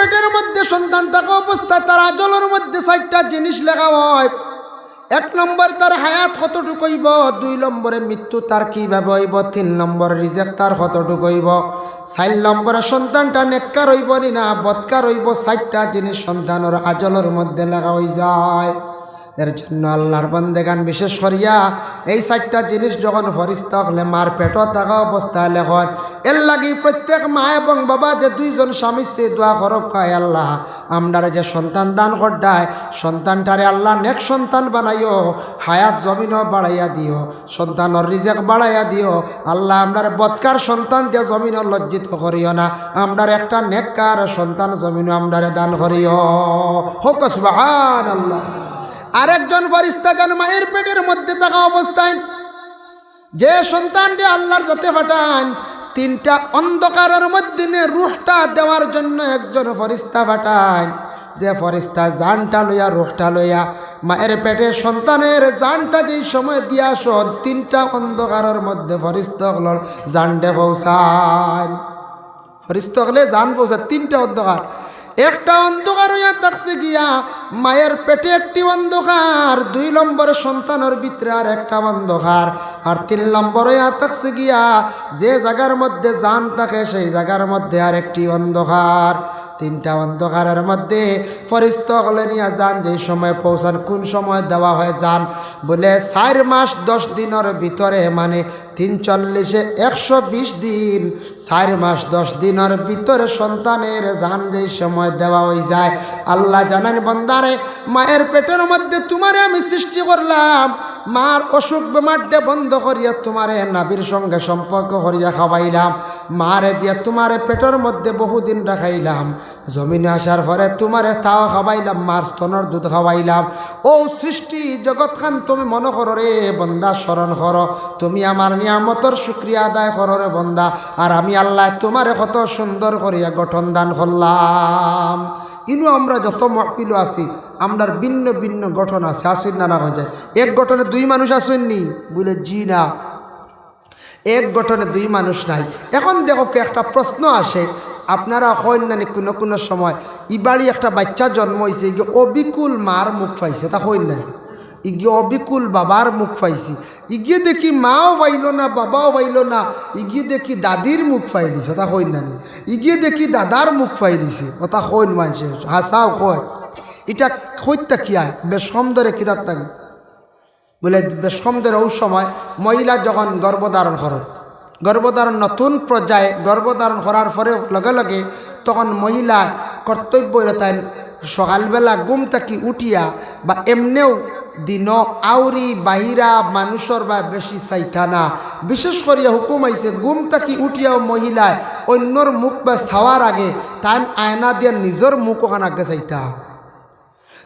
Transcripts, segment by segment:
পেটের মধ্যে সন্তান থাকা অবস্থায় তার আজলের মধ্যে 4টা জিনিস লেখা হয়। 1 নম্বর তার হায়াত কতটুকু হইব, 2 নম্বরে মৃত্যু তার কীভাবে হইব, 3 নম্বর রিজেক তার কতটুকু হইব, 4 নম্বরে সন্তানটা নেককার হইব না বদকার হইব। 4টা জিনিস সন্তানের আজলের মধ্যে লেখা হয়ে যায়। এর জন্য আল্লাহর বান্দাগান বিশেষ করিয়া এই 4টা জিনিস যখন ফরিস্তা হলে মার পেটও থাকা অবস্থায় লেখন, এর লাগি প্রত্যেক মা এবং বাবা যে 2 জন স্বামী স্ত্রী দোয়া করক, পায় আল্লাহ আমরারে যে সন্তান দান করডায় সন্তানটারে আল্লাহ নেক সন্তান বানাইও, হায়াত জমিনও বাড়াইয়া দিও, সন্তানের রিজেক বাড়াইয়া দিও। আল্লাহ আমরার বদকার সন্তান দিয়ে জমিনও লজ্জিত করিও না, আমরার একটা নেককার সন্তান জমিনও আমরারে দান করিও। হোক সুবহানাল্লাহ। আরেকজন ফেরেশতা যান মায়ের পেটের মধ্যে থাকা অবস্থায় যে সন্তানটি আল্লাহর যতে পাঠান, 3টা অন্ধকারের মধ্যে রূহটা দেওয়ার জন্য একজন ফেরেশতা পাঠান। যে ফেরেশতা জানটা লইয়া রূহটা লইয়া মায়ের পেটের সন্তানের জানটা যেই সময় দিয়া আসন, 3টা অন্ধকারের মধ্যে ফেরেশতা হল জানটা পৌঁছান। ফেরেশতা হলে জান পৌঁছায় 3টা অন্ধকার। একটা অন্ধকার হইয়া থাকছে গিয়া মায়ের পেটে একটি অন্ধকার, 2 নম্বরে সন্তানের ভিতরে আর একটা অন্ধকার, আর 3 নম্বর হইয়া থাকছে গিয়া যে জায়গার মধ্যে জান থাকে সেই জায়গার মধ্যে আর একটি অন্ধকার। 3টা অন্ধকারের মধ্যে ফেরেশতা হলে নিয়ে যান যেই সময় পৌঁছান। কোন সময় দেওয়া হয় যান বলে 4 মাস 10 দিনের ভিতরে, মানে 3 × 120 দিন, 4 মাস 10 দিনের ভিতরে সন্তানের জান যেই সময় দেওয়া হয়ে যায়। আল্লাহ জানেন বান্দারে, মায়ের পেটের মধ্যে তোমারে আমি সৃষ্টি করলাম, মার অসুখ বেমারটা বন্ধ করিয়া তোমারে নাবির সঙ্গে সম্পর্ক করিয়া খাওয়াইলাম, মারে দিয়া তোমারে পেটের মধ্যে বহুদিন রাখাইলাম, জমিনে আসার পরে তোমারে তাও খাওয়াইলাম, মার স্তনের দুধ খাওয়াইলাম। ও সৃষ্টি জগৎ খান তুমি মনে করো রে বন্দা, স্মরণ করো, তুমি আমার নিয়ামতর শুকরিয়া আদায় করো রে বন্দা। আর আমি আল্লাহ তোমারে কত সুন্দর করিয়া গঠন দান করলাম। ইনু আমরা যত মহফিল আছি আমরার ভিন্ন ভিন্ন গঠন আছে, আসেন না না যায়। এক গঠনে 2 মানুষ আসেননি বলে জি না, এক গঠনে 2 মানুষ নাই। এখন দেখো একটা প্রশ্ন আসে, আপনারা হয় না কোনো কোনো সময় ইবাড়ি একটা বাচ্চা জন্ম হয়েছে, গিয়ে অবিকুল মার মুখ পাইছে, তা হয় না, ইগিয়ে অবিকুল বাবার মুখ পাইছি, ইগিয়ে দেখি মাও পাইল না বাবাও পাইল না, ইগিয়ে দেখি দাদির মুখ পাই দিছে, তা হয় না, ইগিয়ে দেখি দাদার মুখ পাই দিছে, ওটা হইন মানছে হাসাও কয়। এটা হইতা কি আয় বেশ সমদরে কিতাব থাকে বলে, বেশ সমদরে ওই সময় মহিলা যখন গর্ভধারণ করেন, গর্ভধারণ নতুন পর্যায়ে গর্ভধারণ করার পরে লগে লগে তখন মহিলা কর্তব্য তাই সকালবেলা ঘুম থাকি উঠিয়া বা এমনেও দিন আউরি বাহিরা মানুষের বা বেশি চাইতা না, বিশেষ করিয়া হুকুম আইছে ঘুম থাকি উঠিয়াও মহিলায় অন্যর মুখ বা ছাওয়ার আগে তাই আয়না দিয়ে নিজের মুখ ওখানে আগে চাইতা।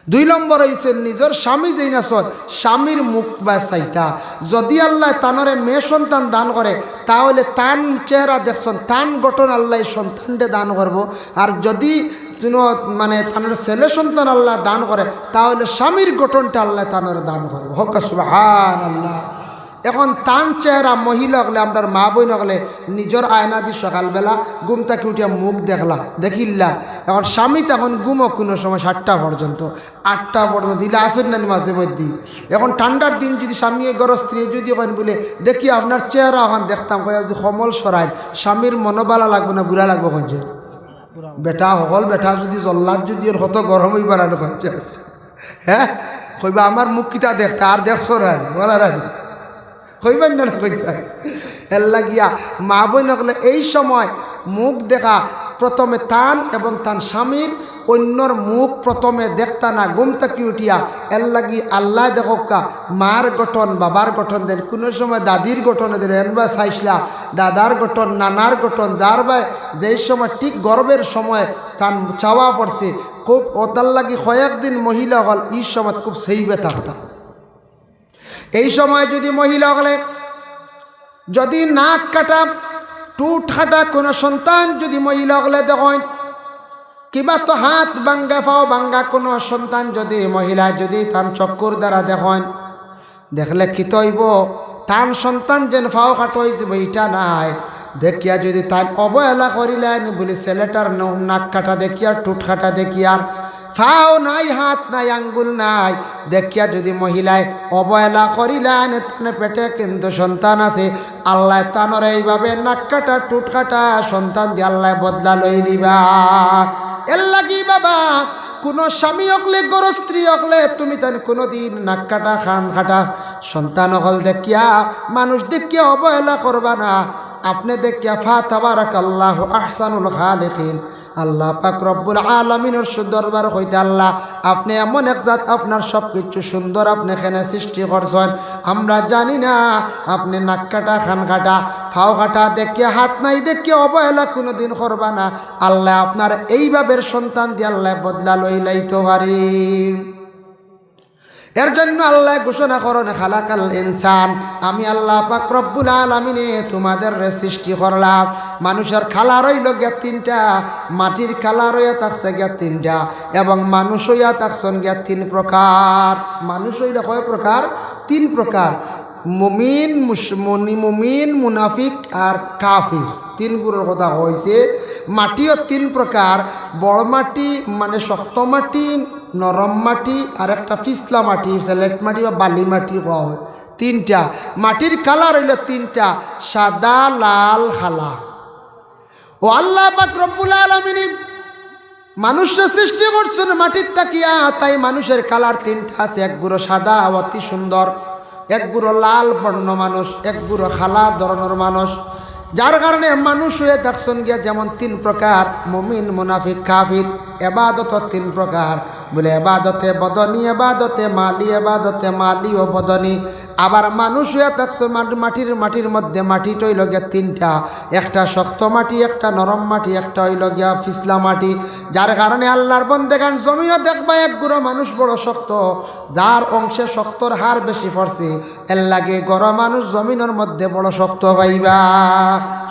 2 নম্বর হয়েছে নিজের স্বামী যেই না সর স্বামীর মুখ বা চাইতা। যদি আল্লাহ তানরে মেয়ে সন্তান দান করে তাহলে তান চেহারা দেখছেন তান গঠন আল্লাহ সন্তানটা দান করব। আর যদি মানে তানের ছেলে সন্তান আল্লাহ দান করে তাহলে স্বামীর গঠনটা আল্লাহ তানের দান করবো। হক সুবহানাল্লাহ। এখন তান চেহারা মহিলা হলে আপনার মা বোন হলে নিজের আয়না দি সকালবেলা ঘুম থেকে উঠিয়া মুখ দেখলা দেখিল্লা। এখন স্বামী তখন ঘুমো কোনো সময় 7টা পর্যন্ত 8টা পর্যন্ত দিলে আসেন না মাঝে মধ্যে। এখন ঠান্ডার দিন যদি স্বামী গর স্ত্রী যদি কেন বলে দেখি আপনার চেহারা এখন দেখতাম যদি কমল সরাই স্বামীর মনোবালা লাগবে না বুড়া লাগবে কঞ্চে বেটা হল বেটা যদি জল্লাদ যদি ওর কত গরম হইবার আর কঞ্চে হ্যাঁ কইবা আমার মুখ কিতা দেখতা আর দেখছো রানি বলা রানি কইবেন না কইতা এর লাগিয়া মা বোন হলে এই সময় মুখ দেখা প্রথমে তান এবং তান স্বামীর অন্যর মুখ প্রথমে দেখতা না ঘুম থাকি উঠিয়া এর লাগি আল্লাহ দেখকা মার গঠন বাবার গঠন দেন, কোনো সময় দাদির গঠন দেন, এনবা চাইছিলা দাদার গঠন নানার গঠন, যার ভাই যেই সময় ঠিক গর্বের সময় তান চাওয়া পড়ছে খুব ওতার লাগি কয়েকদিন মহিলা হল এই সময় খুব সেইবে থাকতাম। এই সময় যদি মহিলা হলে যদি নাক কাটা টুট হাঁটা কোনো সন্তান যদি মহিলা হলে দেখেন কিবা তো হাত ভাঙ্গা পাও ভাঙ্গা কোনো সন্তান যদি মহিলা যদি তার চক্কর দ্বারা দেখেন দেখলে কি তৈব তার সন্তান যেন ফাও কাট হয়ে যাব এটা নাই, দেখিয়া যদি তাই অবহেলা করিলেন বলে ছেলেটার নাক কাটা দেখিয়া টুট কাটা দেখিয়া ফাও নাই হাত নাই আঙ্গুল নাই দেখিয়া যদি মহিলায় অবহেলা করিলেন তানে পেটে কিন্তু সন্তান আছে আল্লাহ তানর এইভাবে নাক কাটা টুট কাটা সন্তান দিয়ে আল্লাহ বদলা লই নিবা। এর লাগি বাবা কোনো স্বামী হকলে গর স্ত্রী হকলে তুমি তান কোনোদিন নাক কাটা খান কাটা সন্তান হল দেখিয়া মানুষ দেখিয়া অবহেলা করবা না। আপনি দেখিয়া ফাতাবারাকাল্লাহু আহসানুল খালিকিন আল্লাহ পাক রব্বুল আলামিনের দরবার হইতে আল্লাহ আপনি এমন এক জাত আপনার সব কিছু সুন্দর আপনি এখানে সৃষ্টি করছেন আমরা জানি না। আপনি নাক কাটা খান কাটা ফাও কাটা দেখিয়া হাত নাই দেখিয়া অবহেলা কোনোদিন করবা না। আল্লাহ আপনার এইভাবে সন্তান দিয়ে আল্লাহ বদলা লইলাইতে পারি। এর জন্য আল্লাহ ঘোষণা করেন খালাকাল ইনসান আমি আল্লাহ পাক রব্বুল আলামিনে তোমাদের সৃষ্টি করলাম। মানুষের কালার হইল গিয়া তিনটা, মাটির কালার হইয়া থাকছে গিয়া তিনটা এবং মানুষ হইয়া থাকছেন গিয়া তিন প্রকার। মানুষ হইল কয় প্রকার? তিন প্রকার। মুমিন মুনাফিক আর কাফির তিন গুরুর কথা হয়েছে। মাটিও তিন প্রকার, বড় মাটি মানে শক্ত মাটি, নরম মাটি আর একটা পিছলা মাটি স্যালেট মাটি বা বালি মাটি হওয়া হয়। তিনটা মাটির কালার হইল তিনটা, সাদা লাল খালা। ও আল্লাহ পাক রব্বুল আলামিন মানুষের সৃষ্টি করছেন মাটির তাকিয়া, তাই মানুষের কালার তিনটা আছে। এক গুঁড়ো সাদা অতি সুন্দর, এক গুঁড়ো লাল বর্ণ মানুষ, এক গুঁড়ো খালা ধরনের মানুষ। যার কারণে মানুষ হয়ে দেখছেন গিয়া যেমন তিন প্রকার, মুমিন মুনাফিক কাফির। এবাদত তিন প্রকার বলে এবাদতে বদনী, এবাদতে মালি, এবাদতে মালি ও বদনী। আবার মানুষ হয়ে থাকছে মাটির মধ্যে মাটিটা হইল গিয়া তিনটা, একটা শক্ত মাটি, একটা নরম মাটি, একটা হইল গিয়া পিছলা মাটি। যার কারণে আল্লাহর বন্দেগান জমিও দেখবা এক গুঁড়ো মানুষ বড় শক্ত, যার অংশে শক্তর হার বেশি পড়ছে এর লাগে গড় মানুষ জমিনের মধ্যে বড় শক্ত পাইবা।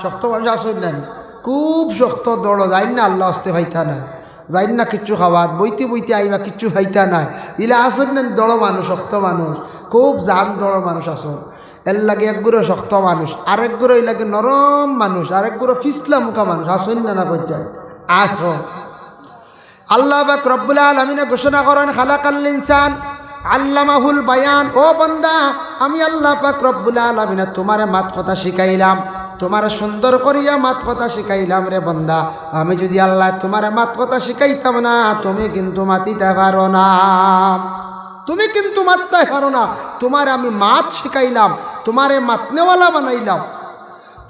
শক্ত মানুষ আসুন না, খুব শক্ত দৌড় যাই না, আল্লাহ আসতে পাইতা না, যাই না কিচ্ছু খাওয়াত বইতে বইতে আইবা কিচ্ছু খাইতা নাই। ইলা আসুন না দড় মানুষ, শক্ত মানুষ, খুব জান দড় মানুষ আসুন। এর লাগে এক গুঁড়ো শক্ত মানুষ, আরেক গুঁড়ো এই লাগে নরম মানুষ, আরেক গুঁড়ো ফিসলা মুখা মানুষ। আসুন না না পর্যায়ে আসো। আল্লাহ পাক রব্বুল আলামিন ঘোষণা করেন খালাকাল ইনসান আল্লামাহুল বায়ান। ও বান্দা আমি আল্লাহ পাক রব্বুল আলামিন তোমারে মাত কথা শিখাইলাম, তোমার সুন্দর করিয়া মাত কথা শিখাইলাম রে বন্দা। আমি যদি আল্লাহ তোমার মাত কথা শিখাইতাম না তুমি কিন্তু মাতিতে পারো না, তুমি কিন্তু মাততে পারো না। তোমার আমি মাত শিখাইলাম, তোমারে মাতনেওয়ালা বানাইলাম,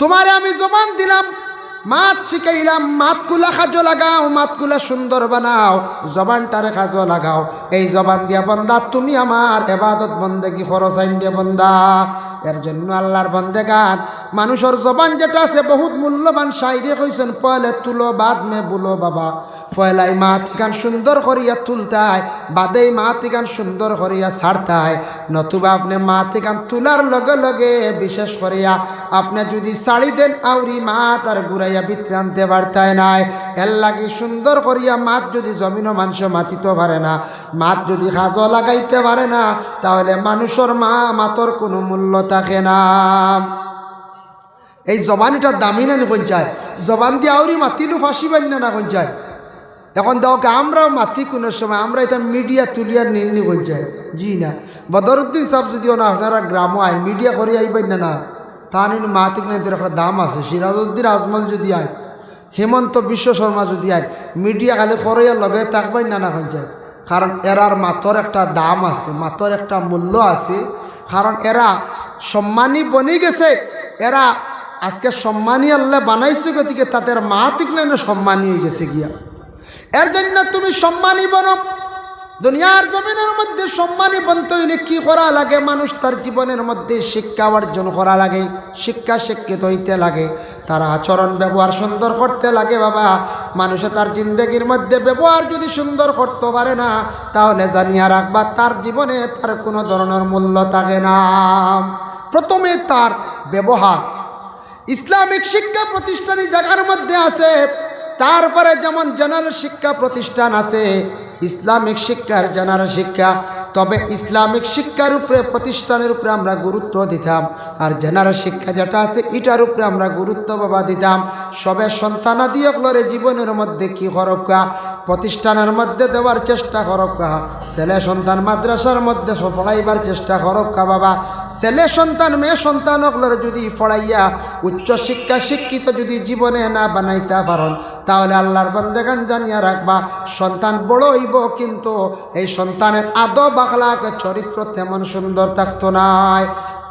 তোমারে আমি জবান দিলাম, মাত শিখাইলাম। মাতগুলা কাজে লাগাও, মাতগুলা সুন্দর বানাও, জবানটারে কাজে লাগাও। এই জবান দিয়া বন্দা তুমি আমার ইবাদত বন্দেগী করো চাইন দিয়ে বন্দা। এর জন্য আল্লাহর বন্দেগান মানুষের জবান যেটা আছে বহুত মূল্যবান। শায়রে কইছেন পয়লে তুলো বাদ মে বুলো বাবা, পয়লাই মাতিকান সুন্দর করিয়া তুলতায়, বাদেই মাতিকান সুন্দর করিয়া ছাড়তায়। নতুবা আপনি মাতিকান তুলার লগে লগে বিশেষ করিয়া আপনি যদি শাড়ি দেন আউরি মাত আর ঘুরাইয়া ভিতরে আনতে পারতায় নাই। এর লাগি সুন্দর করিয়া মাত যদি জমিনও মানুষ মাতিতে পারে না, মাত যদি কাজও লাগাইতে পারে না, তাহলে মানুষের মাতর কোনো মূল্য থাকে না। এই জবানিটার দামি না পঞ্চায়েত, জবান দিয়ে আউরি মাতিলু ফাঁসি বান্য না পঞ্চায়েত। এখন দেখো আমরাও মাতি কোনো সময় আমরা এটা মিডিয়া তুলিয়ার নির্ণয় পঞ্চায়েত জি না। বদরুদ্দিন সাহেব যদিও না আপনারা গ্রামও আয় মিডিয়া করে আইবেন না, তা নিন মাতিক না একটা দাম আছে। সিরাজউদ্দিন আজমল যদি আয়, হেমন্ত বিশ্ব শর্মা যদি আয়, মিডিয়া খালি করাইয়ার লগে থাকবেন না পঞ্চায়েত। কারণ এরার মাতর একটা দাম আছে, মাতর একটা মূল্য আছে। কারণ এরা সম্মানী বনি গেছে, এরা আজকে সম্মানী আল্লাহ বানাইছে, গতিকে তাদের মাতিক না সম্মানী হয়ে গেছে গিয়া। এর জন্য তুমি সম্মানী বনো। দুনিয়ার জমিনের মধ্যে সম্মানী বনতে হইলে কি করা লাগে? মানুষ তার জীবনের মধ্যে শিক্ষা অর্জন করা লাগে, শিক্ষা শিক্ষিত হইতে লাগে, তার আচরণ ব্যবহার সুন্দর করতে লাগে। বাবা মানুষে তার জিন্দগির মধ্যে ব্যবহার যদি সুন্দর করতে পারে না, তাহলে জানিয়া রাখবা তার জীবনে তার কোনো ধরনের মূল্য থাকে না। প্রথমে তার ব্যবহার। ইসলামিক শিক্ষা প্রতিষ্ঠানই জায়গার মধ্যে আছে, তারপরে যেমন জেনারেল শিক্ষা প্রতিষ্ঠান আছে, ইসলামিক শিক্ষার জেনারেল শিক্ষা। তবে ইসলামিক শিক্ষার উপরে প্রতিষ্ঠানের উপরে আমরা গুরুত্ব দিতাম, আর জেনারেল শিক্ষা যেটা আছে এটার উপরে আমরা গুরুত্ব বাবা দিতাম। সবে সন্তানাদি অগলরে জীবনের মধ্যে কি করকা প্রতিষ্ঠানের মধ্যে দেওয়ার চেষ্টা করকা, ছেলে সন্তান মাদ্রাসার মধ্যে পড়াইবার চেষ্টা করকা বাবা। ছেলে সন্তান মেয়ে সন্তান অগলরে যদি পড়াইয়া উচ্চ শিক্ষা শিক্ষিত যদি জীবনে না বানাইতে পারেন, তাহলে আল্লাহর বান্দাগান জানিয়া রাখবা সন্তান বড় হইব, কিন্তু এই সন্তানের আদব আখলাক চরিত্র তেমন সুন্দর থাকতো নাই।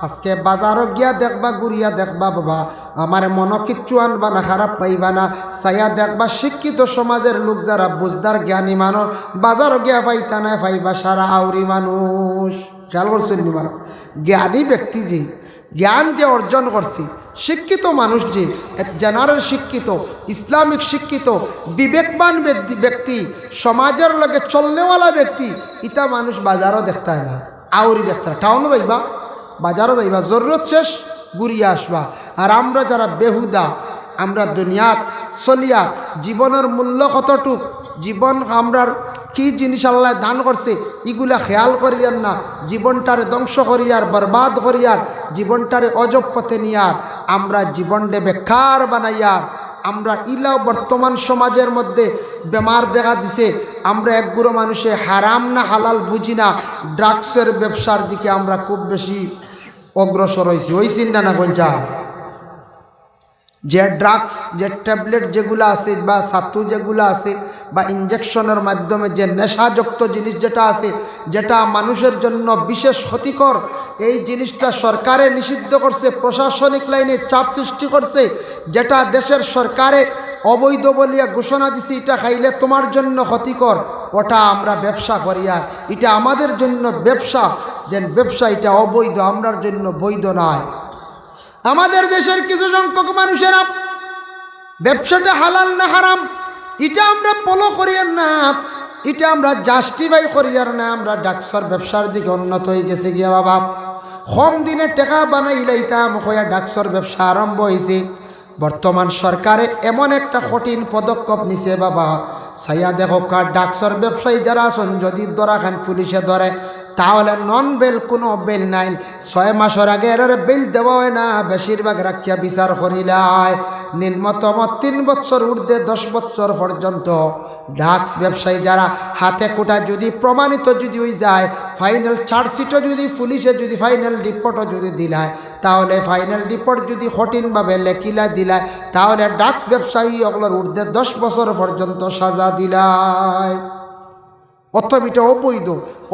আজকে বাজারও গিয়া দেখবা, ঘুরিয়া দেখবা বাবা, আমার মন কিচ্ছু আনবা না, খারাপ পাইবা না, চাইয়া দেখবা শিক্ষিত সমাজের লোক যারা বুঝদার জ্ঞানী মানুষ, বাজারও গিয়া পাইতা না, পাইবা সারা আউরি মানুষ। খেয়াল করছেন নি? মানে জ্ঞানী ব্যক্তি যে জ্ঞান যে অর্জন করছি, শিক্ষিত মানুষ যে জেনারেল শিক্ষিত, ইসলামিক শিক্ষিত, বিবেকবান ব্যক্তি, সমাজের লগে চলনেওয়ালা ব্যক্তি, ইটা মানুষ বাজারও দেখতে হয় না, আউরি দেখতে হয়। টাউনও যাইবা, বাজারও যাইবা, জরুরত শেষ ঘুরিয়া আসবা। আর আমরা যারা বেহুদা, আমরা দুনিয়াত চলিয়া জীবনের মূল্য কতটুক, জীবন আমরার কি জিনিস আল্লাহ দান করছে এগুলা খেয়াল করিয়ার না, জীবনটারে ধ্বংস করিয়ার, বরবাদ করিয়ার, জীবনটারে অজব পথে নিয়ার, আমরা জীবনটা বেকার বানাইয়ার। আমরা ইলাও বর্তমান সমাজের মধ্যে বেমার দেখা দিছে, আমরা একগুলো মানুষে হারাম না হালাল বুঝি না, ড্রাগসের ব্যবসার দিকে আমরা খুব বেশি অগ্রসর হয়েছি। ওই চিন্তা না বলছা, যে ড্রাগস, যে ট্যাবলেট যেগুলো আছে বা ছাতু যেগুলো আছে বা ইঞ্জেকশনের মাধ্যমে যে নেশাযুক্ত জিনিস যেটা আছে, যেটা মানুষের জন্য বিশেষ ক্ষতিকর, এই জিনিসটা সরকারে নিষিদ্ধ করছে, প্রশাসনিক লাইনে চাপ সৃষ্টি করছে, যেটা দেশের সরকারে অবৈধ বলিয়া ঘোষণা দিছে, এটা খাইলে তোমার জন্য ক্ষতিকর, ওটা আমরা ব্যবসা করিয়া, এটা আমাদের জন্য ব্যবসা, যে ব্যবসা এটা অবৈধ, আমরার জন্য বৈধ নয়। আমাদের দেশের কিছু সংখ্যক মানুষেরা ব্যবসাটা হালাল না হারাম এটা আমরা ফলো করিয়ার না, এটা আমরা জাস্টিফাই করিয়ার না, আমরা ডাকসর ব্যবসার দিকে উন্নত হয়ে গেছে গিয়া বাবা। কম দিনে টাকা বানাইলাইতাম হইয়া ডাকসর ব্যবসা আরম্ভ হয়েছে। বর্তমান সরকারে এমন একটা কঠিন পদক্ষেপ নিছে বাবা, সাইয়া দেখো কার ডাকসর ব্যবসায়ী যারা আছেন, যদি ধরা খান পুলিশে ধরে, তাহলে নন বেল, কোনো বেল নাই, 6 মাসের আগে এর বেল দেওয়া হয় না, বেশিরভাগ রাখিয়া বিচার করিলায়। নিম্নতম 3 বছর ঊর্ধ্বে 10 বছর পর্যন্ত ড্রাগস ব্যবসায়ী যারা হাতে কোটা যদি প্রমাণিত যদি হয়ে যায়, ফাইনাল চার্জশিটও যদি পুলিশে যদি ফাইনাল রিপোর্টও যদি দিলায়, তাহলে ফাইনাল রিপোর্ট যদি কঠিনভাবে লেখিলা দিলায়, তাহলে ড্রাগস ব্যবসায়ী ওগুলোর ঊর্ধ্বে 10 বছর পর্যন্ত সাজা দিলায়। অথবা এটা অবৈধ,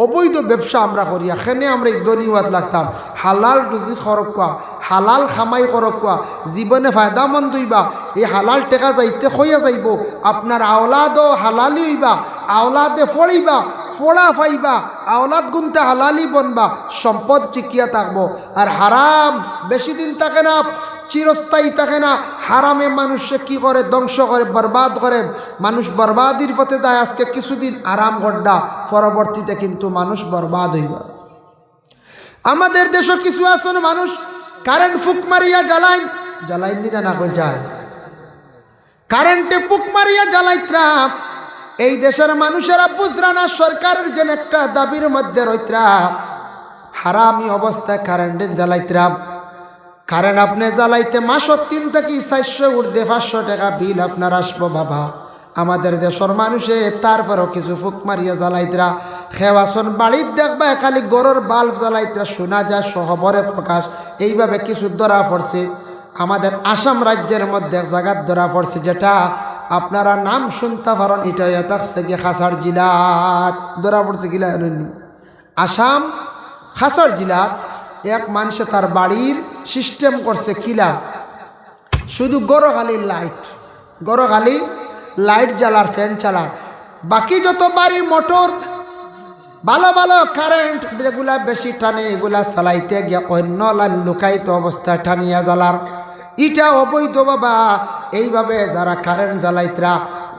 অবৈধ ব্যবসা আমরা করি, এখানে আমরা এই দনিওয়াত লাগতাম। হালাল রুজি খরকা, হালাল খামাই খরকা, জীবনে ফায়দামন্দ হইবা, এই হালাল টেকা যাইতে হইয়া যাইব, আপনার আওলাদও হালালি হইবা, আওলাদে ফড়িবা, ফোড়া ফাইবা, আওলাদ গুনতে হালালি বনবা, সম্পদ টিকিয়া থাকবো। আর হারাম বেশি দিন থাকে না, চিরস্থায়ী থাকে না। হারামে মানুষে কি করে, ধ্বংস করে, বরবাদ করে, মানুষ বরবাদির পথে যায়। আজকে কিছুদিন আরাম গড্ডা, পরবর্তীতে কিন্তু মানুষ বরবাদ হইবা। আমাদের দেশে কিছু আসন মানুষ কারেন্ট ফুক মারিয়া জ্বালাইন দিনা না কই যায়, কারেন্টে ফুক মারিয়া জ্বালাইতরা। এই দেশের মানুষেরা বুঝরা না সরকারের যেন একটা দাবির মধ্যে রইতরা, হারামি অবস্থায় কারেন্টে জ্বালাইতরা। কারেন্ট আপনি জ্বালাইতে মাসত 3 থেকে 400 ঊর্ধ্বে 500 টাকা বিল আপনার আসবো বাবা। আমাদের দেশের মানুষে তারপরও কিছু ফুক মারিয়া জ্বালাইতরা। খেওয়াসন বাড়ির দেখবা খালি গরুর বাল্ব জ্বালাইতরা, শোনা যায় খবরে প্রকাশ। এইভাবে কিছু ধরা পড়ছে আমাদের আসাম রাজ্যের মধ্যে জায়গাত ধরা পড়ছে, যেটা আপনারা নাম শুনতে পারেন, এটা থাকছে গিয়ে খাসার জেলাত ধরা পড়ছে। গিলা আসাম খাসার জেলাত এক মানুষে তার বাড়ির সিস্টেম করছে কিলা, শুধু গরখালি লাইট, গরখালি লাইট জ্বালার, ফ্যান চালার, বাকি যত বাড়ির মোটর ভালো ভালো কারেন্ট যেগুলা বেশি টানে এগুলা চালাইতে গিয়ে অন্য লাইন লুকাইতে অবস্থায় টানিয়া জ্বালার। এটা অবৈধ বাবা। এইভাবে যারা কারেন্ট জ্বালাইতরা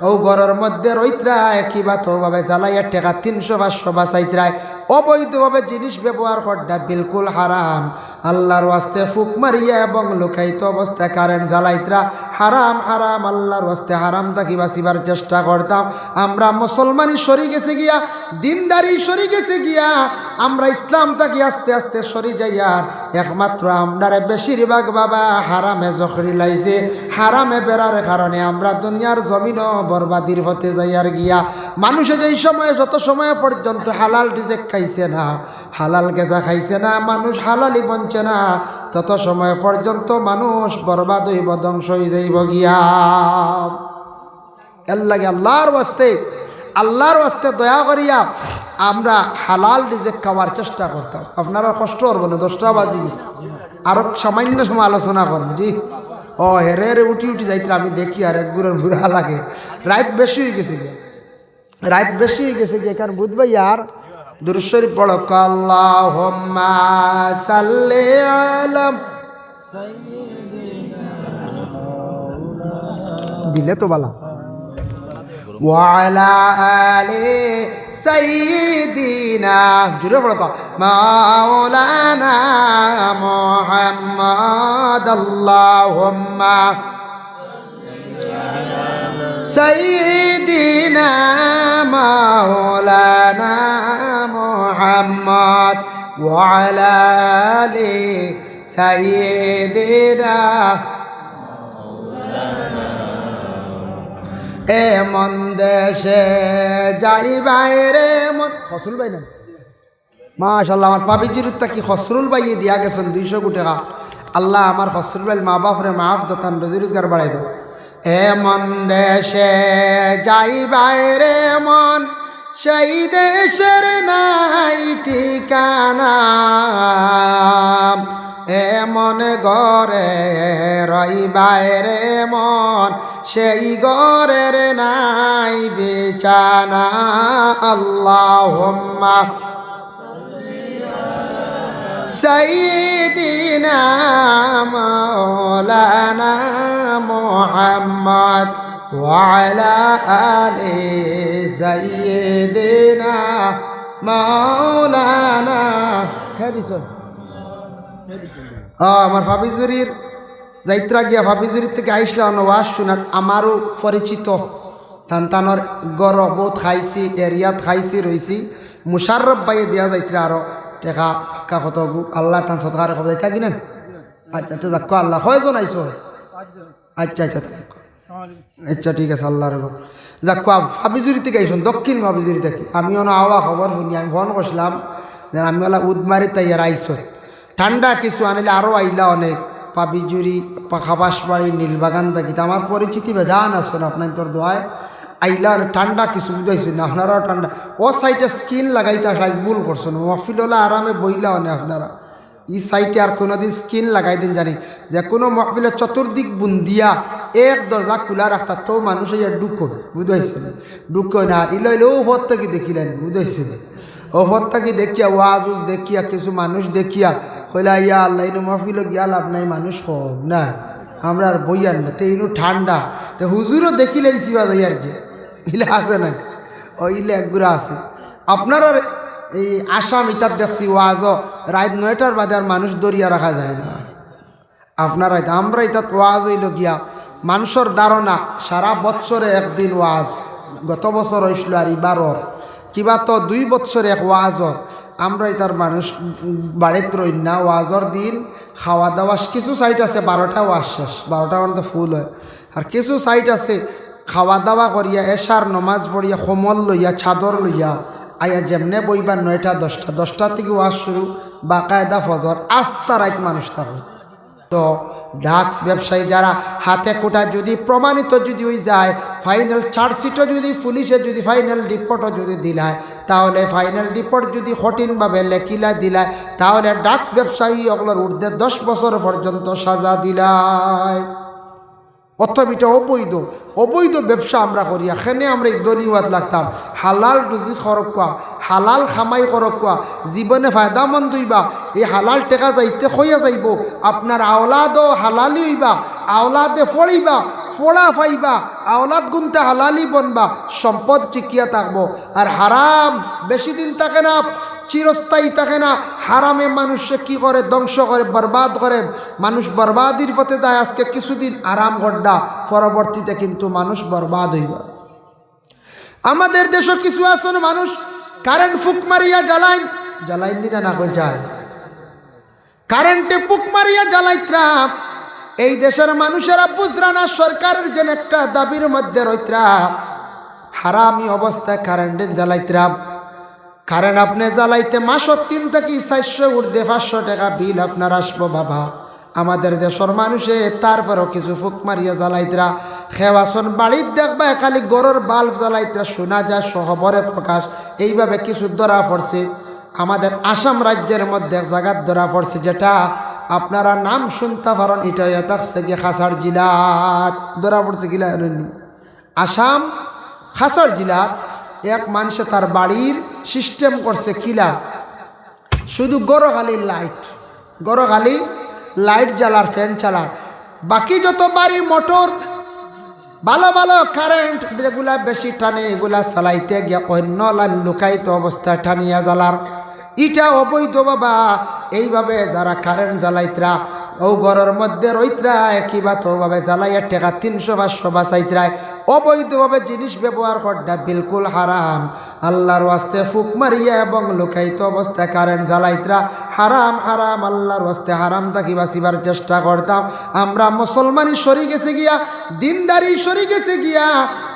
ও ঘরের মধ্যে রইতরা, কিবা তোভাবে জ্বালাইয়া টাকা 300-500 বাঁচাইতরায়, অবৈধভাবে জিনিস ব্যবহার করা বিলকুল হারাম। আল্লাহর ওয়াস্তে ফুক মারিয়া এবং লুকাইত অবস্থায় কারেন্ট জ্বালাইতরা হারাম হারাম আল্লাহর ওয়াস্তে হারাম থাকি বাঁচিবার চেষ্টা করতাম। আমরা মুসলমানই সরি গেছে গিয়া, দিনদারি সরি গেছে গিয়া, আমরা ইসলাম থাকি আস্তে আস্তে সরি যাইয়ার একমাত্র আমরারে বেশিরভাগ বাবা হারামে জখরি লাইছে। হারামে বেড়ার কারণে আমরা দুনিয়ার জমিনও বরবাদির হতে যাইয়ার গিয়া। মানুষে যেই সময় যত সময় পর্যন্ত হালাল রিজেক খাইছে না, হালাল গেজা খাইছে না, মানুষ হালালি বঞ্চে না, তত সময় পর্যন্ত মানুষ বরবাদ হইব, ধ্বংস হয়ে যাইব গিয়া। এর লাগে আল্লাহর ওয়াস্তে দয়া করিয়া আমরা হালাল রিজেক খাওয়ার চেষ্টা করতাম। আপনারা কষ্ট করবেন না, 10টা বাজি গেছে, আরো সামান্য সময় আলোচনা করবো। জি ও হেরে উঠি যাইতে আমি দেখি আর এক গুড়ের বুড়া লাগে। রাত বেশি হয়ে গেছে গিয়ে, রাত বেশি হয়ে গেছে গিয়ে, কারণ বুধবাই আর দুরূদ শরীফ পড়ো। আল্লাহুম্মা সাল্লি আলা দিলে তো বালা ওয়া আলা আলি সাইয়্যিদিনা, জুড়ে পড়ো মাওলানা মুহাম্মদ। আল্লাহুম্মা সাইয়্যিদিনা মাওলানা মুহাম্মদ ওয়া আলা আলি সাইয়্যিদিনা। এমন দেশে যাই বাইরে মন ফসল ভাই না মাশাআল্লাহ, আমার পাবিজির উত্তা কি খসরুল ভাইয়ে দিয়া গেছেন 200 কোটি টাকা। আল্লাহ আমার খসরুল ভাই মা বাপরে মাফ দতান, রোজি রোজগার বাড়াই দাও। এমন দেশে যাই বাইরে মন, সেই দেশের নাই ঠিকানা, এমন ঘরে রই বাইরে মন, সেই ঘরের নাই বিছানা। আল্লাহুম্মা সাইয়্যিদিনা মাওলানা মুহাম্মদ ওয়া আলা আলি সাইয়্যিদিনা মাওলানা। আমার ভাবিজুরির যাইত্রা গিয়া ভাবিজুরির থেকে আইসলা ওয়াজ শুনাত আমারও পরিচিত তানতানোর গর বহুত খাইছি, এরিয়াত খাইছি রইছি। মুশাররফ বাইয়ে দিয়া যাইত্রা আরো টেকা ফাঁকা কত গু আল্লাহ তান সৎকার খবর যাই থাকি না। আচ্ছা তো যাক আল্লাহ কয়জন আইসো? আচ্ছা আচ্ছা আচ্ছা ঠিক আছে আল্লাহ রব যাক ভাবিজুরি থেকে আইসুন, দক্ষিণ ভাবিজুরি থেকে। আমিও না আওয়া খবর শুনি, আমি ফোন করছিলাম যে আমি ওলা উদমারি তাইয়ার আইসো, ঠান্ডা কিছু আনিলে আরও আইলা অনেক। পাবিজুরি খাবাসবাড়ি নীলবাগান থাকি আমার পরিচিতি বেজান আসুন, আপনার তোর দোয়ায় আইলা ঠান্ডা কিছু বুঝাইছো না। আপনারাও ঠান্ডা ও সাইডে স্কিন লাগাইতে আসলে ভুল করছো না, মহফিল হলে আরামে বইলা অনেক আপনারা এই সাইডে আর কোনোদিন স্কিন লাগাই দিন। জানি যে কোনো মহফিলের চতুর্দিক বুন্দিয়া এক দরজা খোলা রাখতা তো মানুষ ইয়া ঢুকো, বুঝাইছে ঢুকো না। আর ইলো ও ভর থেকে দেখিলেন, বুঝাইছে ও ভর থেকে দেখিয়া ওয়াজ দেখিয়া কিছু মানুষ দেখিয়া কইলা ইয়া আল্লাহ ইনু মহফিল গিয়া লাভ নাই, মানুষ কম না, আমরা আর বইয়ার না। তো ইনু ঠান্ডা তো হুজুরও দেখিলে ইসিবা যাই আর কি, ইলে আছে না ও ইলে একগুড়া আছে। আপনারা এই আসাম ইতার দেখছি ওয়াজ রাত 9টার বাদে আর মানুষ দরিয়া রাখা যায় না। আপনারা আমরা ইতাত ওয়াজ হইল গিয়া মানুষের ধারণা সারা বৎসরে একদিন ওয়াজ, গত বছর হয়েছিল আর এবারর কিবা তো 2 বৎসরে এক ওয়াজর। আমরা এটার মানুষ বাড়িতে রই না, ওয়াজর দিন খাওয়া দাওয়া কিছু সাইট আছে 12টা ওয়াজ শেষ, 12টা পর্যন্ত ফুল হয়। আর কিছু সাইট আছে খাওয়া দাওয়া করিয়া এশার নমাজ পড়িয়া কমল লইয়া চাদর লইয়া আয়া যেমনে বইবা 9টা 10টা থেকে ওয়াজ শুরু, বাকায়দা ফজর আস্তা রাইত মানুষ থাকে। তো ড্রাগস ব্যবসায়ী যারা হাতে কোটা যদি প্রমাণিত যদি হয়ে যায়, ফাইনাল চার্জশিটও যদি পুলিশে যদি ফাইনাল রিপোর্টও যদি দিলায়, তাহলে ফাইনাল রিপোর্ট যদি কঠিনভাবে লেখিলা দিলায়, তাহলে ড্রাগস ব্যবসায়ী ওগুলোর ঊর্ধ্বে 10 বছর পর্যন্ত সাজা দিলায়। অথবা এটা অবৈধ ব্যবসা আমরা করি। এখানে আমরা দনিওয়াত লাগতাম হালাল রুজি খরক কোয়া, হালাল খামাই করক কোয়া, জীবনে ফায়দামন্দ হইবা। এই হালাল টেকা যাইতে খইয়া যাইব, আপনার আওলাদও হালালি হইবা, আওলাদে ফড়িবা, ফোড়া ফাইবা, আওলাদ গুনতে হালালি বনবা, সম্পদ টিকিয়া থাকবো। আর হারাম বেশি দিন থাকে না, চিরস্থায়ী থাকে না। হারামে মানুষকে কি করে, ধ্বংস করে, বরবাদ করে। মানুষ বরবাদির পথে যায়। আজকে কিছুদিন আরাম গড্ডা, পরবর্তীতে কিন্তু মানুষ বরবাদ হইব। আমাদের দেশও কিছু আসন মানুষ কারেন্ট ফুক মারিয়া জ্বালাইন দিনা না যায়, কারেন্টে ফুক মারিয়া জ্বালাইতরা। এই দেশের মানুষেরা বুঝরা না সরকারের যেন একটা দাবির মধ্যে রইতরা, হারামি অবস্থায় কারেন্টে জ্বালাইতরা। কারেন্ট আপনি জ্বালাইতে মাসত 3 থেকে 400 ঊর্ধ্বে 500 টাকা বিল আপনার আসবো বাবা। আমাদের দেশের মানুষে তারপরও কিছু ফুক মারিয়া জ্বালাইতরা। খেওয়াসন বাড়ির দেখবা খালি গরুর বাল্ব জ্বালাইতরা, শোনা যায় শহরে প্রকাশ। এইভাবে কিছু ধরা পড়ছে আমাদের আসাম রাজ্যের মধ্যে জায়গাত ধরা পড়ছে, যেটা আপনারা নাম শুনতে পারেন। এটা থাকছে গিয়ে খাসার জেলাত ধরা পড়ছে। গিলা আসাম খাসার জেলাত এক মানুষে তার বাড়ির সিস্টেম করছে কিলা, শুধু গরখালি লাইট জ্বালার, ফ্যান চালার। বাকি যত বাড়ির মোটর ভালো ভালো কারেন্ট যেগুলা বেশি টানে এগুলা চালাইতে গিয়া অন্য লাইন লুকাইত অবস্থায় টানিয়া জ্বালার। ইটা অবৈধ বাবা। এইভাবে যারা কারেন্ট জ্বালাইতরা ও ঘরের মধ্যে রইতরা কিবা তো ভাবে জ্বালাইয়া টাকা 300-500 বাঁচাইতরায় অবৈধভাবে জিনিস ব্যবহার করা বিলকুল হারাম। আল্লাহর ওয়াস্তে ফুক মারিয়া এবং লুকাইত অবস্থায় কারেন্ট জ্বালাইতরা হারাম হারাম। আল্লাহর ওয়াস্তে হারাম থাকি বাঁচিবার চেষ্টা করতাম। আমরা মুসলমানি সরি গেছে গিয়া, দিনদারি সরি গেছে গিয়া,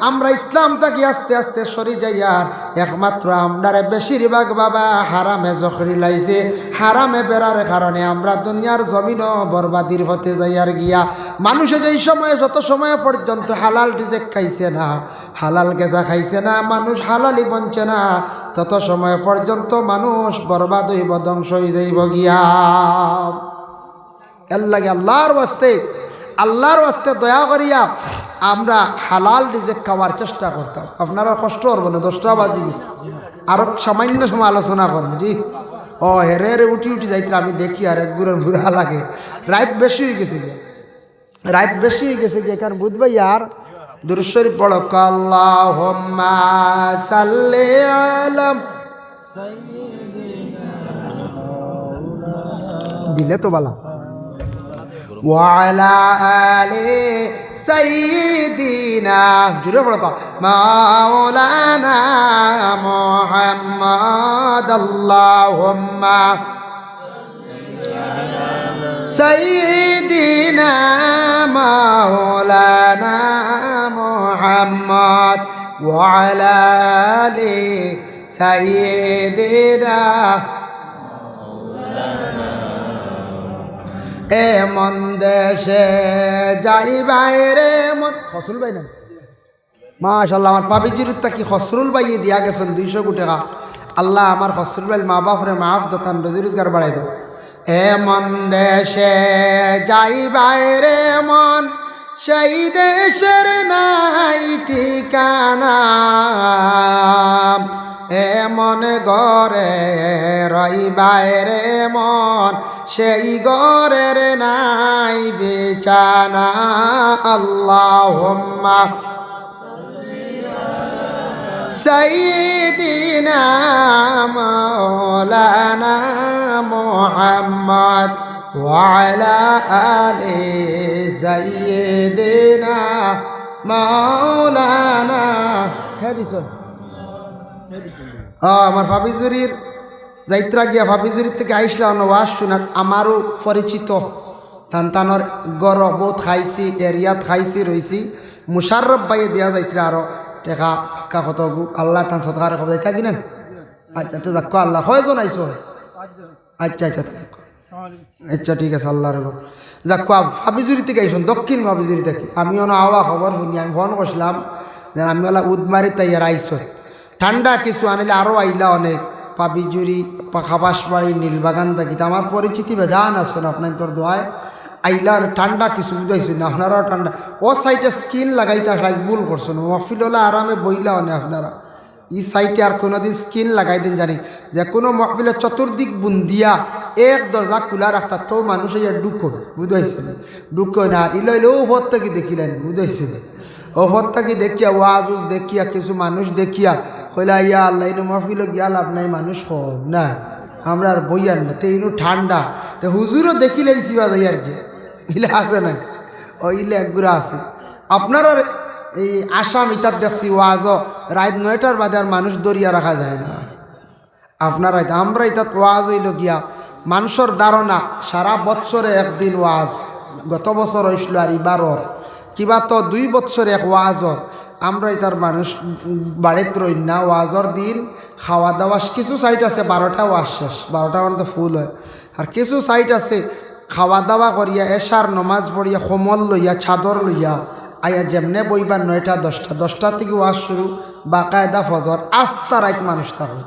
আমরা ইসলাম থাকি আস্তে আস্তে সরি যাইয়ার একমাত্র আমরারে বেশিরভাগ বাবা হারামে জখরি লাইছে। হারামে বেড়ার কারণে আমরা দুনিয়ার জমিনও বরবাদির হতে যাইয়ার গিয়া। মানুষে যেই সময় যত সময় পর্যন্ত হালাল রিজেক খাইছে না, হালাল গেজা খাইছে না, মানুষ হালালি বঞ্চে না, তত সময় পর্যন্ত মানুষ বরবাদ হইব, ধ্বংস হয়ে যাইব গিয়া। আল্লাহর ওয়াস্তে দয়া করিয়া আমরা হালাল রিজেক খাওয়ার চেষ্টা করতাম। আপনারা কষ্ট করবেন না, 10টা বাজি গেছে, আরো সামান্য সময় আলোচনা করবো। জি হেরে উঠি যাইতে আমি দেখি আর এক গুড়ের বুড়া লাগে। রাত বেশি হয়ে গেছে গিয়ে কারণ বুঝবাই আর দুরূদ শরীফ পড়ো। আল্লাহুম্মা সাল্লি আলা দিলে তো বালা ওয়া আলা আলি সাইয়্যিদিনা, জুড়ে পড়ো মাওলানা মুহাম্মদ। আল্লাহুম্মা সাইয়্যিদিনা মাওলানা মুহাম্মদ ওয়া আলা আলি সাইয়্যিদিনা। এমন দেশে যাই বাইরে মন ফসল ভাই না মাশাআল্লাহ। আমার পাবিজির কি খসরুল ভাইয়ে দিয়া গেছেন 200 কোটি টাকা। আল্লাহ আমার খসরুল ভাই মা বাপরে মাফ দতান, রোজি রোজগার বাড়াই দাও। এমন দেশে যাই বাইরে মন, সেই দেশের নাই ঠিকানা। এমন ঘরে রই বাইরে মন, সেই ঘরের নাই বিছানা। আল্লাহুম্মা সাইয়্যিদিনা মাওলানা মুহাম্মদ ওয়া আলা আলি সাইয়্যিদিনা মাওলানা। আমার ভাবিজুরির যাইত্রা গিয়া ভাবিজুরির থেকে আইসলাম ওয়াজ শুনাত। আমারও পরিচিত তানতানোর গড় বহুত খাইছি, এরিয়াত খাইছি রইছি। মুশাররফ ভাইয়ে দেওয়া যাইত্রা আরো টেকা ফাঁকা কত আল্লাহ তান সৎকার খবর যাইতা কিনেন। আচ্ছা তো যাক আল্লাহ কয়জন আইসো? আচ্ছা আচ্ছা ঠিক আছে আল্লাহর যাক ভাবিজুরি থেকে আইসুন, দক্ষিণ ভাবিজুরি থেকে। আমিও না আওয়া খবর শুনি, আমি ফোন করছিলাম যে আমি ওলা উদমারি তাইয়ার আইসো। ঠান্ডা কিছু আনিলে আরও আইলা অনেক। পাবিজুরি খাবাসবাড়ি নীলবাগান থাকি আমার পরিচিতি বেজান আসুন আপনার তোর দোয়ায় আইলা ঠান্ডা কিছু বুঝাইছো না। আপনারাও ঠান্ডা ও সাইডে স্কিন লাগাইতে আসলে ভুল করছো না। মহফিল হলে আরামে বইলা অনেক আপনারা এই সাইডে আর কোনোদিন স্কিন লাগাই দিন। জানি যে কোনো মহফিলের চতুর্দিক বুন্দিয়া এক দরজা খোলা রাখতা তো মানুষ ডুক বুঝাইছে ডুক না। আর ইলে ও ভর থেকে দেখিলেন বুঝাইছে ও ভর থেকে দেখিয়া ওয়াজ দেখিয়া কিছু মানুষ দেখিয়া কইলা ইয়া আল্লাহ ইনু মহফিল গিয়া লাভ নাই মানুষ কম না আমরা আর বইয়ার না তে ইনু ঠান্ডা তে হুজুরও দেখি লাইছি বা যাই আর কি ইলে আছে না ও ইলে একগুড়া আছে আপনার আর এই আসাম ইতার দেখছি ওয়াজ রাত 9টার বাদে আর মানুষ দরিয়া রাখা যায় না আপনারা আমরা ইতাত ওয়াজ হইল গিয়া মানুষের ধারণা সারা বৎসরে একদিন ওয়াজ গত বছর হয়েছিল আর এবারও কিবা তো 2 বৎসরে এক ওয়াজর আমরা ইতার মানুষ বাড়িতে রই না ওয়াজর দিন খাওয়া দাওয়া কিছু সাইট আছে 12টা ওয়াজ শেষ 12টা পর্যন্ত ফুল হয় আর কিছু সাইট আছে খাওয়া দাওয়া করিয়া এশার নমাজ পড়িয়া কমল লইয়া চাদর লইয়া আয়া যেমনে বইবার 9টা 10টা থেকে ওয়াজ শুরু বাকায়দা ফজর আস্তা রাইত মানুষ থাকে